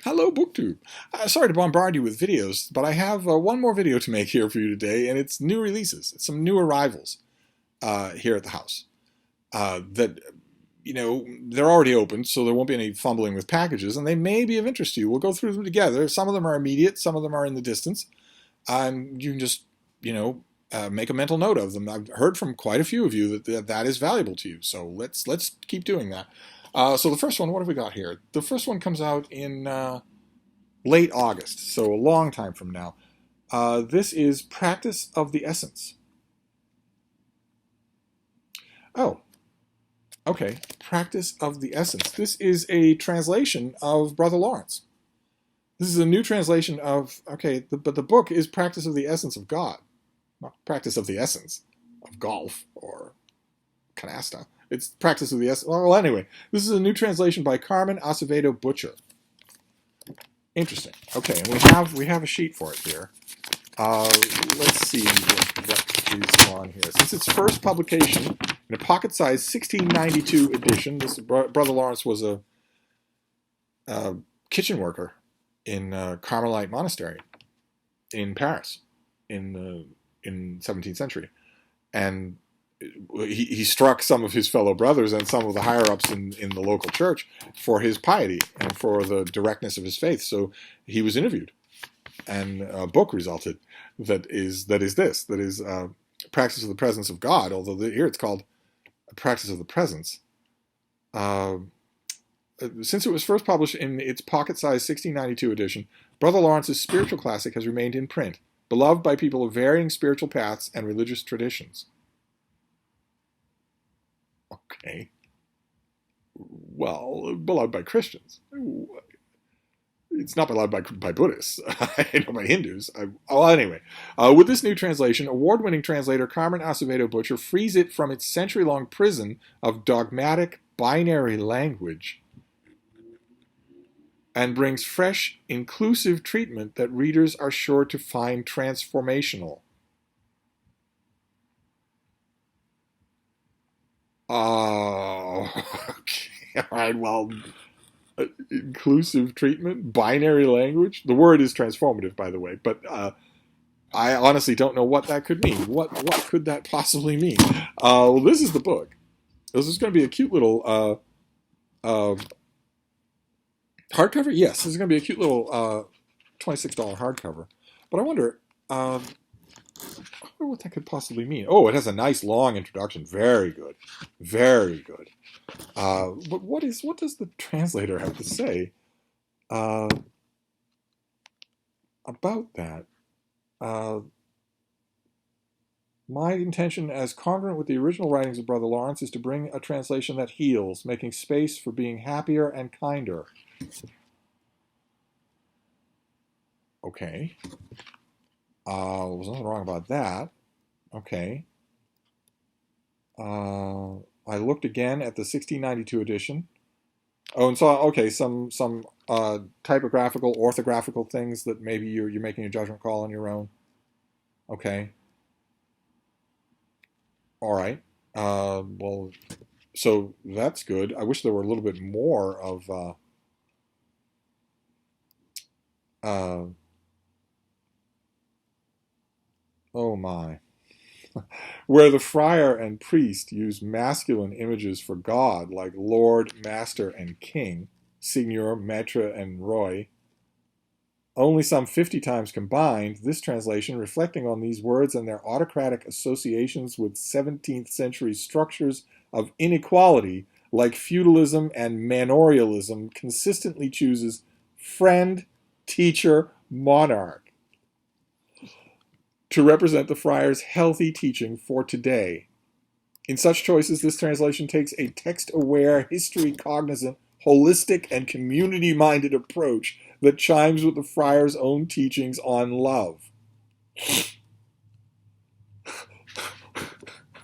Hello, BookTube. Sorry to bombard you with videos, but I have one more video to make here for you today, and it's new releases. It's some new arrivals here at the house that, they're already open, so there won't be any fumbling with packages, and they may be of interest to you. We'll go through them together. Some of them are immediate, some of them are in the distance, and you can just, make a mental note of them. I've heard from quite a few of you that is valuable to you, so let's keep doing that. So the first one, what have we got here? The first one comes out in late August, so a long time from now. This is Practice of the Essence. Oh, okay. Practice of the Essence. This is a translation of Brother Lawrence. This is a new translation of, but the book is Practice of the Essence of God, not Practice of the Essence of Golf or Canasta. It's Practice of the Essence. Well, anyway, this is a new translation by Carmen Acevedo Butcher. Interesting. Okay, and we have a sheet for it here. Let's see what is on here. Since its first publication in a pocket-sized 1692 edition, this Brother Lawrence was a kitchen worker in a Carmelite monastery in Paris in the 17th century, and he struck some of his fellow brothers and some of the higher-ups in the local church for his piety and for the directness of his faith. So he was interviewed, and a book resulted that is Practice of the Presence of God, although here it's called Practice of the Presence. Since it was first published in its pocket-sized 1692 edition, Brother Lawrence's spiritual classic has remained in print, beloved by people of varying spiritual paths and religious traditions. Okay. Well, beloved by Christians. It's not beloved by Buddhists, by Hindus. Anyway, with this new translation, award-winning translator Carmen Acevedo Butcher frees it from its century-long prison of dogmatic binary language and brings fresh, inclusive treatment that readers are sure to find transformational. Okay. All right, well, inclusive treatment, binary language. The word is transformative, by the way, but I honestly don't know what that could mean. What could that possibly mean? Well, this is the book. This is going to be a cute little hardcover. Yes, this is going to be a cute little $26 hardcover. But I wonder what that could possibly mean. Oh, it has a nice long introduction. Very good. Very good. But what does the translator have to say about that? My intention as congruent with the original writings of Brother Lawrence is to bring a translation that heals, making space for being happier and kinder. Okay. There's nothing wrong about that. Okay. I looked again at the 1692 edition. Oh, and saw some typographical, orthographical things that maybe you're making a judgment call on your own. Okay. All right. Well, so that's good. I wish there were a little bit more of oh my. Where the friar and priest use masculine images for God, like Lord, Master, and King, Signor, Maître, and Roy, only some 50 times combined, this translation, reflecting on these words and their autocratic associations with 17th century structures of inequality, like feudalism and manorialism, consistently chooses friend, teacher, monarch to represent the friar's healthy teaching for today. In such choices, this translation takes a text-aware, history-cognizant, holistic, and community-minded approach that chimes with the friar's own teachings on love.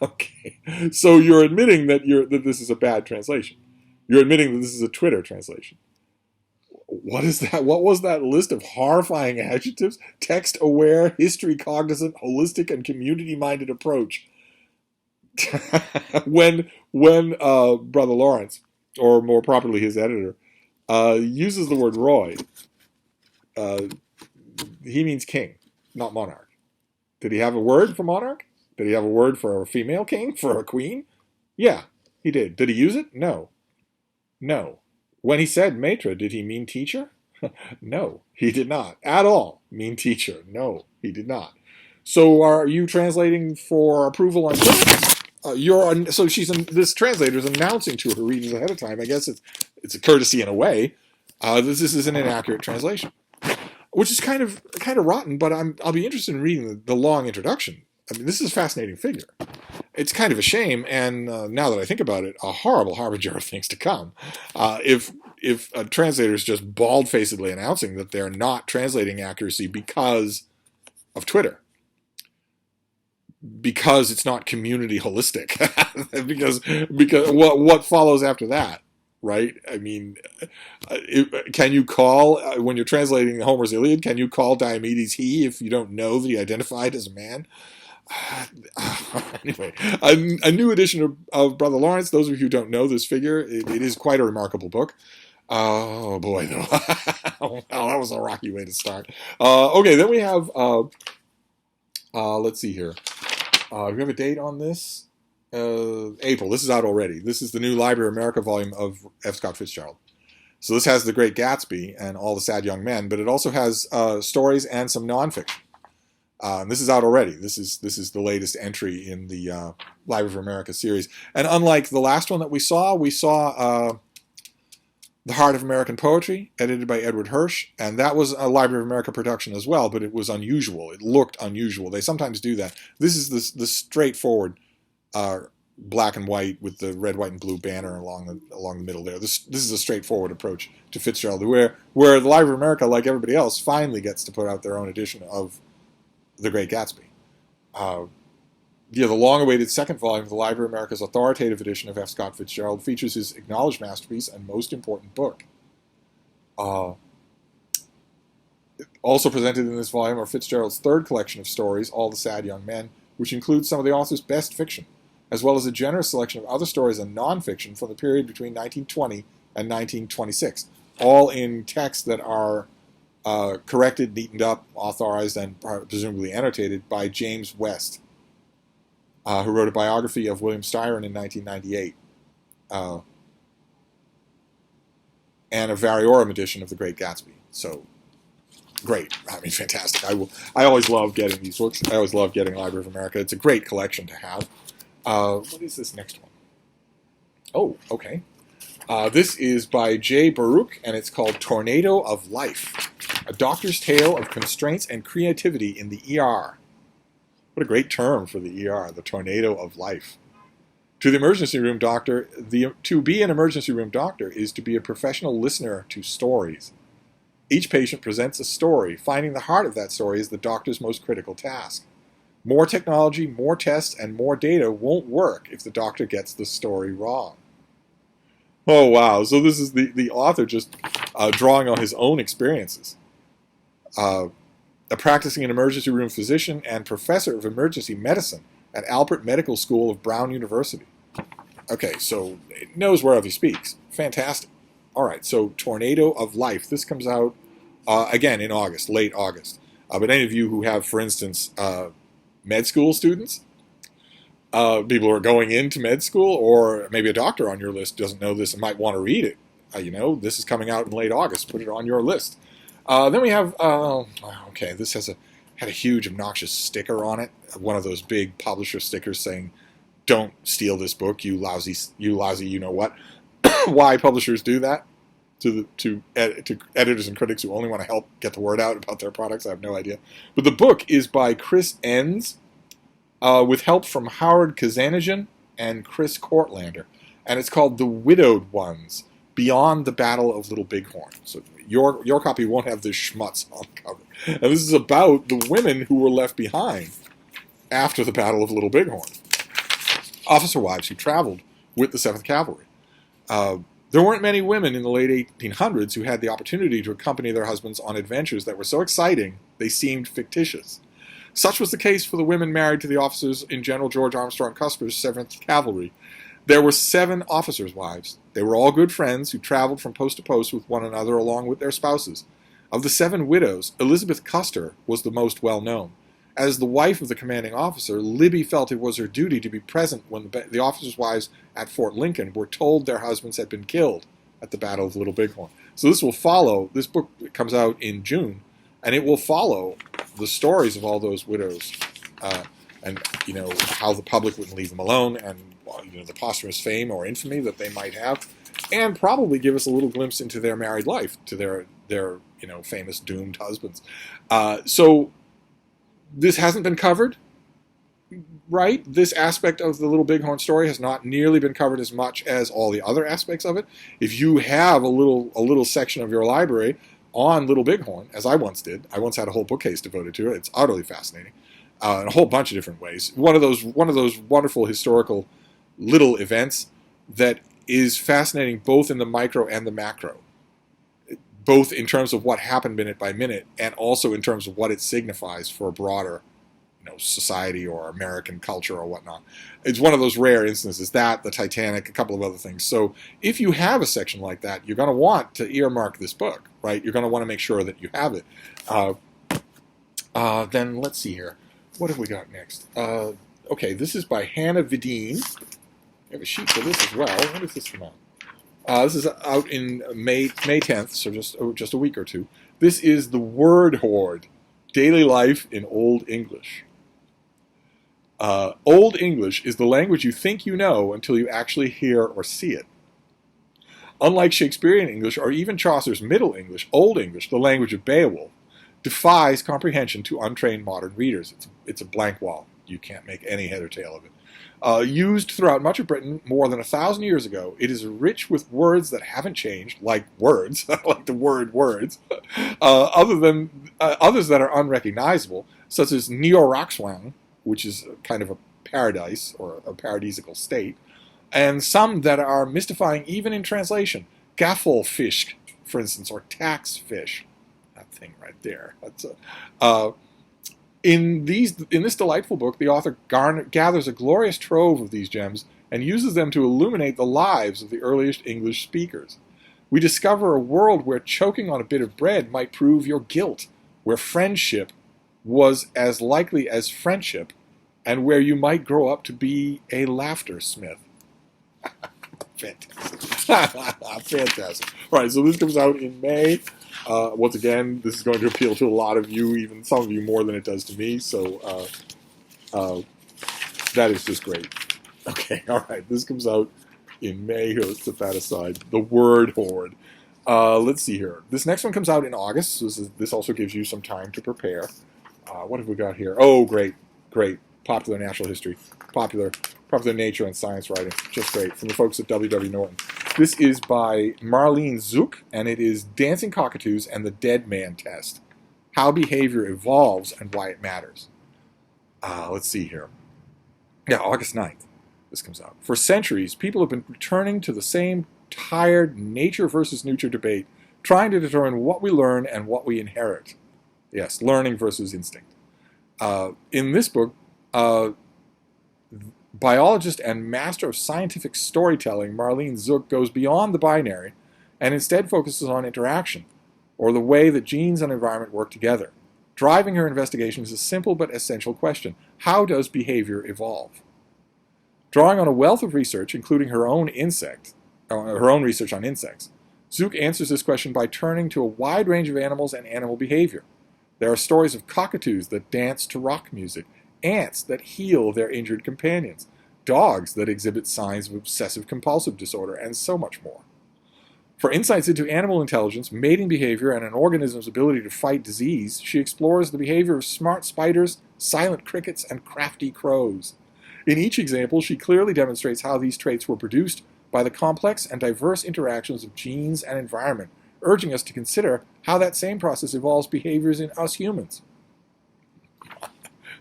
Okay, so you're admitting that this is a bad translation. You're admitting that this is a Twitter translation. What is that? What was that list of horrifying adjectives? Text-aware, history-cognizant, holistic, and community-minded approach. when Brother Lawrence, or more properly his editor, uses the word Roy, Uh, he means king, not monarch. Did he have a word for monarch? Did he have a word for a female king, for a queen? Yeah, he did. Did he use it? No. No. When he said maître, did he mean teacher? No, he did not at all mean teacher. No, he did not. So are you translating for approval on Twitter? So this translator is announcing to her readers ahead of time. I guess it's a courtesy in a way. This is an inaccurate translation, which is kind of rotten. But I'll be interested in reading the long introduction. I mean, this is a fascinating figure. It's kind of a shame, and now that I think about it, a horrible harbinger of things to come. If a translator is just bald-facedly announcing that they're not translating accuracy because of Twitter, because it's not community holistic, because what follows after that, right? I mean, can you call when you're translating Homer's Iliad? Can you call Diomedes he if you don't know that he identified as a man? Anyway, a new edition of Brother Lawrence. Those of you who don't know this figure, it is quite a remarkable book. Oh boy, though. Well, that was a rocky way to start. Okay, then we have. Let's see here. We have a date on this. April. This is out already. This is the new Library of America volume of F. Scott Fitzgerald. So this has The Great Gatsby and All the Sad Young Men, but it also has stories and some nonfiction. This is out already. This is the latest entry in the Library of America series. And unlike the last one that we saw The Heart of American Poetry, edited by Edward Hirsch, and that was a Library of America production as well, but it was unusual. It looked unusual. They sometimes do that. This is the straightforward black and white with the red, white, and blue banner along the middle there. This is a straightforward approach to Fitzgerald, where the Library of America, like everybody else, finally gets to put out their own edition of The Great Gatsby. The long-awaited second volume of the Library of America's authoritative edition of F. Scott Fitzgerald features his acknowledged masterpiece and most important book. Also presented in this volume are Fitzgerald's third collection of stories, All the Sad Young Men, which includes some of the author's best fiction, as well as a generous selection of other stories and nonfiction from the period between 1920 and 1926, all in texts that are corrected, neatened up, authorized, and presumably annotated by James West, who wrote a biography of William Styron in 1998, and a variorum edition of The Great Gatsby. So, great. I mean, fantastic. I always love getting these books. I always love getting Library of America. It's a great collection to have. What is this next one? Oh, okay. This is by Jay Baruch, and it's called Tornado of Life, a doctor's tale of constraints and creativity in the ER. What a great term for the ER, the tornado of life. To the emergency room doctor, to be an emergency room doctor is to be a professional listener to stories. Each patient presents a story. Finding the heart of that story is the doctor's most critical task. More technology, more tests, and more data won't work if the doctor gets the story wrong. Oh, wow. So this is the author just drawing on his own experiences. A practicing emergency room physician and professor of emergency medicine at Alpert Medical School of Brown University. Okay, so it knows whereof he speaks. Fantastic. All right, so Tornado of Life. This comes out, again, in August, late August. But any of you who have, for instance, med school students, people who are going into med school, or maybe a doctor on your list doesn't know this and might want to read it. This is coming out in late August. Put it on your list. Then we have, okay, this had a huge obnoxious sticker on it. One of those big publisher stickers saying, "Don't steal this book, you lousy, you know what." Why publishers do that to editors and critics who only want to help get the word out about their products, I have no idea. But the book is by Chris Enns, with help from Howard Kazanajan and Chris Cortlander, and it's called The Widowed Ones, Beyond the Battle of Little Bighorn. So your copy won't have this schmutz on the cover. And this is about the women who were left behind after the Battle of Little Bighorn. Officer wives who traveled with the 7th Cavalry. There weren't many women in the late 1800s who had the opportunity to accompany their husbands on adventures that were so exciting they seemed fictitious. Such was the case for the women married to the officers in General George Armstrong Custer's 7th Cavalry. There were 7 officers' wives. They were all good friends who traveled from post to post with one another along with their spouses. Of the 7 widows, Elizabeth Custer was the most well-known. As the wife of the commanding officer, Libby felt it was her duty to be present when the officers' wives at Fort Lincoln were told their husbands had been killed at the Battle of Little Bighorn. So this book comes out in June, and it will follow the stories of all those widows, and how the public wouldn't leave them alone, and the posthumous fame or infamy that they might have, and probably give us a little glimpse into their married life, to their famous doomed husbands. So this hasn't been covered, right? This aspect of the Little Bighorn story has not nearly been covered as much as all the other aspects of it. If you have a little section of your library on Little Bighorn, as I once did, I once had a whole bookcase devoted to it. It's utterly fascinating, in a whole bunch of different ways. One of those wonderful historical little events that is fascinating both in the micro and the macro, both in terms of what happened minute by minute, and also in terms of what it signifies for a broader, society or American culture or whatnot. It's one of those rare instances, that, the Titanic, a couple of other things. So if you have a section like that, you're going to want to earmark this book, right? You're going to want to make sure that you have it. Then let's see here. What have we got next? Okay, this is by Hannah Vidine. I have a sheet for this as well. When does this come out? This is out in May 10th, so just a week or two. This is The Word Horde, Daily Life in Old English. Old English is the language you think you know until you actually hear or see it. Unlike Shakespearean English or even Chaucer's Middle English, Old English, the language of Beowulf, defies comprehension to untrained modern readers. It's a blank wall. You can't make any head or tail of it. Used throughout much of Britain more than 1,000 years ago, it is rich with words that haven't changed, like words, like the word words, others that are unrecognizable, such as Neo-Roxwang, which is kind of a paradise or a paradisical state, and some that are mystifying even in translation. Gaffelfish, for instance, or tax fish. That thing right there. That's in this delightful book, the author gathers a glorious trove of these gems and uses them to illuminate the lives of the earliest English speakers. We discover a world where choking on a bit of bread might prove your guilt, where friendship was as likely as friendship, and where you might grow up to be a laughter smith. Fantastic. Fantastic. All right, so this comes out in May. Once again, this is going to appeal to a lot of you, even some of you more than it does to me, so that is just great. Okay, all right, this comes out in May. Here, let's set that aside. The Word Horde. Let's see here. This next one comes out in August, so this also gives you some time to prepare. What have we got here? Oh, great. Popular natural history. Popular nature and science writing. Just great. From the folks at W.W. Norton. This is by Marlene Zook, and it is Dancing Cockatoos and the Dead Man Test. How behavior evolves and why it matters. Let's see here. Yeah, August 9th. This comes out. For centuries, people have been returning to the same tired nature versus nurture debate, trying to determine what we learn and what we inherit. Yes, learning versus instinct. In this book, biologist and master of scientific storytelling, Marlene Zook goes beyond the binary and instead focuses on interaction, or the way that genes and environment work together. Driving her investigation is a simple but essential question. How does behavior evolve? Drawing on a wealth of research, including her own research on insects, Zook answers this question by turning to a wide range of animals and animal behavior. There are stories of cockatoos that dance to rock music, ants that heal their injured companions, dogs that exhibit signs of obsessive-compulsive disorder, and so much more. For insights into animal intelligence, mating behavior, and an organism's ability to fight disease, she explores the behavior of smart spiders, silent crickets, and crafty crows. In each example, she clearly demonstrates how these traits were produced by the complex and diverse interactions of genes and environment, urging us to consider how that same process evolves behaviors in us humans.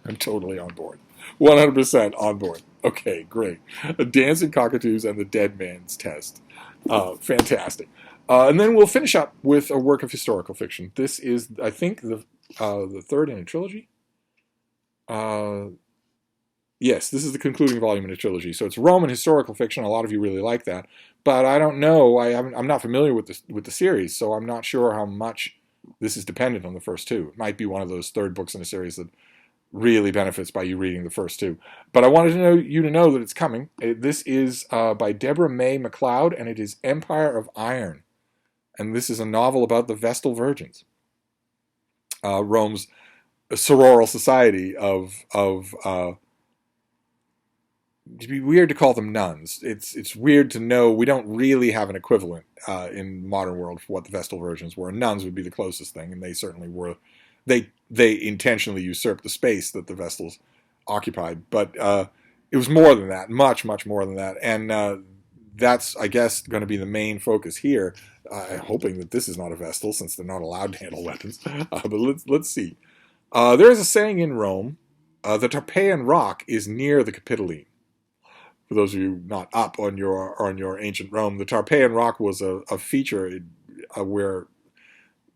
I'm totally on board. 100% on board. Okay, great. Dancing Cockatoos and the Dead Man's Test. Fantastic. And then we'll finish up with a work of historical fiction. This is, I think, the third in a trilogy. Yes, this is the concluding volume in a trilogy. So it's Roman historical fiction. A lot of you really like that. But I don't know. I'm not familiar with the series, so I'm not sure how much This is dependent on the first two. It might be one of those third books in a series that really benefits by you reading the first two. But I wanted you to know that it's coming. This is by Deborah May McLeod, and it is Empire of Iron. And this is a novel about the Vestal Virgins, Rome's sororal society of it'd be weird to call them nuns. It's weird to know we don't really have an equivalent in the modern world for what the Vestal Virgins were. Nuns would be the closest thing, and they certainly were. They intentionally usurped the space that the Vestals occupied, but it was more than that, much more than that, and that's, I guess, going to be the main focus here. Hoping that this is not a Vestal, since they're not allowed to handle weapons. But let's see. There is a saying in Rome: the Tarpeian Rock is near the Capitoline. For those of you not up on your ancient Rome, the Tarpeian Rock was a feature where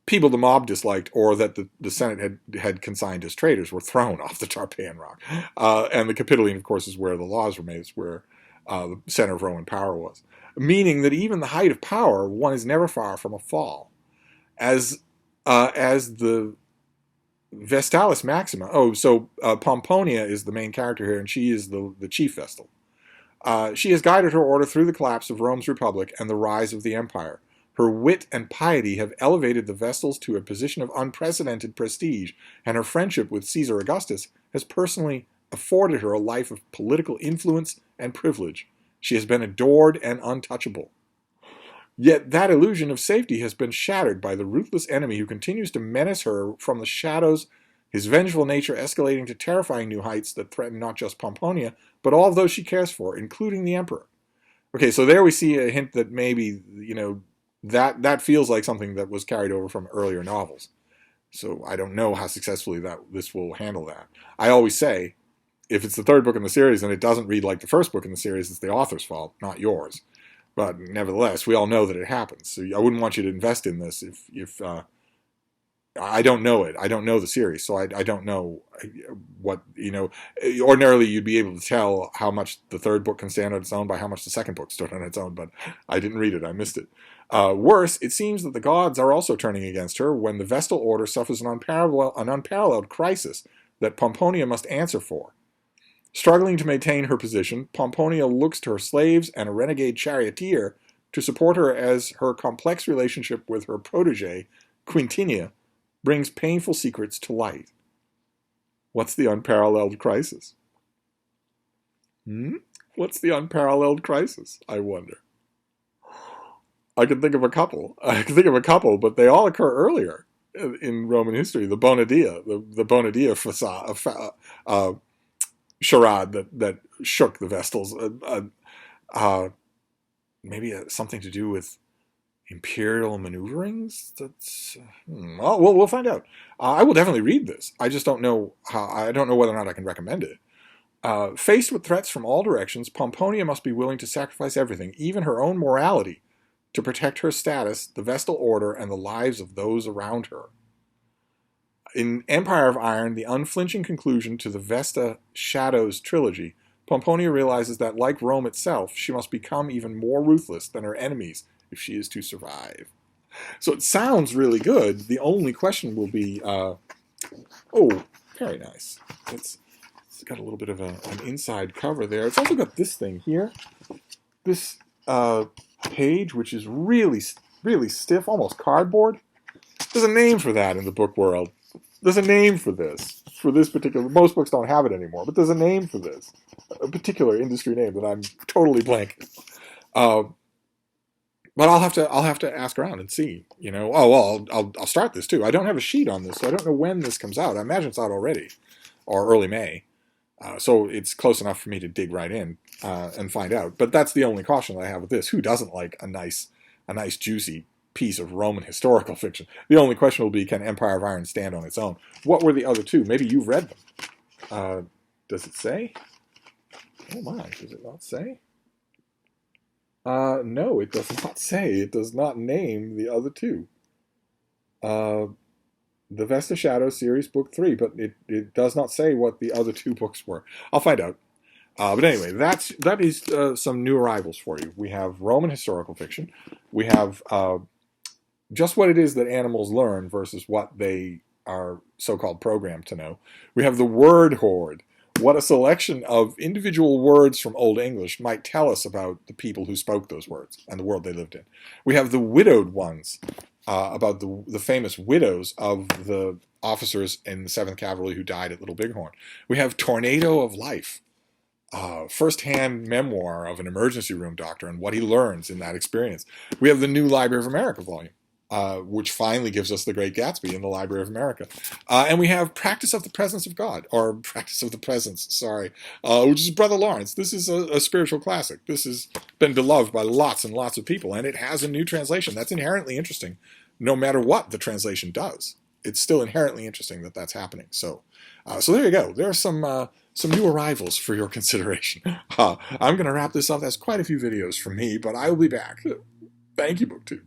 people the mob disliked, or that the Senate had consigned as traitors, were thrown off the Tarpeian Rock. And the Capitoline, of course, is where the laws were made. It's where the center of Roman power was. Meaning that even the height of power, one is never far from a fall. As the Vestalis Maxima. Oh, so Pomponia is the main character here, and she is the chief Vestal. She has guided her order through the collapse of Rome's Republic and the rise of the Empire. Her wit and piety have elevated the Vestals to a position of unprecedented prestige, and her friendship with Caesar Augustus has personally afforded her a life of political influence and privilege. She has been adored and untouchable. Yet that illusion of safety has been shattered by the ruthless enemy who continues to menace her from the shadows, his vengeful nature escalating to terrifying new heights that threaten not just Pomponia, but all of those she cares for, including the Emperor. Okay, so there we see a hint that maybe, that feels like something that was carried over from earlier novels. So I don't know how successfully this will handle that. I always say, if it's the third book in the series and it doesn't read like the first book in the series, it's the author's fault, not yours. But nevertheless, we all know that it happens. So I wouldn't want you to invest in this if I don't know it. I don't know the series, so I don't know what, ordinarily you'd be able to tell how much the third book can stand on its own by how much the second book stood on its own, but I didn't read it. I missed it. Worse, it seems that the gods are also turning against her when the Vestal Order suffers an unparalleled crisis that Pomponia must answer for. Struggling to maintain her position, Pomponia looks to her slaves and a renegade charioteer to support her as her complex relationship with her protege, Quintinia, brings painful secrets to light. What's the unparalleled crisis? What's the unparalleled crisis, I wonder? I can think of a couple, but they all occur earlier in Roman history. The Bonadia, the Bonadia charade that shook the Vestals. Maybe something to do with imperial maneuverings. That's we'll find out. I will definitely read this. I just don't know how. I don't know whether or not I can recommend it. Faced with threats from all directions, Pomponia must be willing to sacrifice everything, even her own morality, to protect her status, the Vestal Order, and the lives of those around her. In Empire of Iron, the unflinching conclusion to the Vesta Shadows trilogy, Pomponia realizes that, like Rome itself, she must become even more ruthless than her enemies if she is to survive. So it sounds really good. The only question will be, very nice. It's got a little bit of an inside cover there. It's also got this thing here. This page, which is really, really stiff, almost cardboard. There's a name for that in the book world. There's a name for this particular. Most books don't have it anymore, but there's a name for this, a particular industry name that I'm totally blanking. But I'll have to ask around and see. I'll start this too. I don't have a sheet on this, so I don't know when this comes out. I imagine it's out already, or early May. So it's close enough for me to dig right in and find out. But that's the only caution that I have with this. Who doesn't like a nice juicy piece of Roman historical fiction? The only question will be, can Empire of Iron stand on its own? What were the other two? Maybe you've read them. Does it say? Oh my, does it not say? No, it does not say. It does not name the other two. The Vesta Shadow series, book 3, but it does not say what the other two books were. I'll find out. But anyway, that is some new arrivals for you. We have Roman historical fiction. We have just what it is that animals learn versus what they are so-called programmed to know. We have the word horde. What a selection of individual words from Old English might tell us about the people who spoke those words and the world they lived in. We have the widowed ones, about the famous widows of the officers in the 7th Cavalry who died at Little Bighorn. We have Tornado of Life, first-hand memoir of an emergency room doctor and what he learns in that experience. We have the new Library of America volume, which finally gives us The Great Gatsby in the Library of America. And we have Practice of the Presence of God, or Practice of the Presence, sorry, which is Brother Lawrence. This is a spiritual classic. This has been beloved by lots and lots of people, and it has a new translation. That's inherently interesting, no matter what the translation does. It's still inherently interesting that that's happening. So there you go. There are some new arrivals for your consideration. I'm going to wrap this up. That's quite a few videos from me, but I will be back. Thank you, BookTube.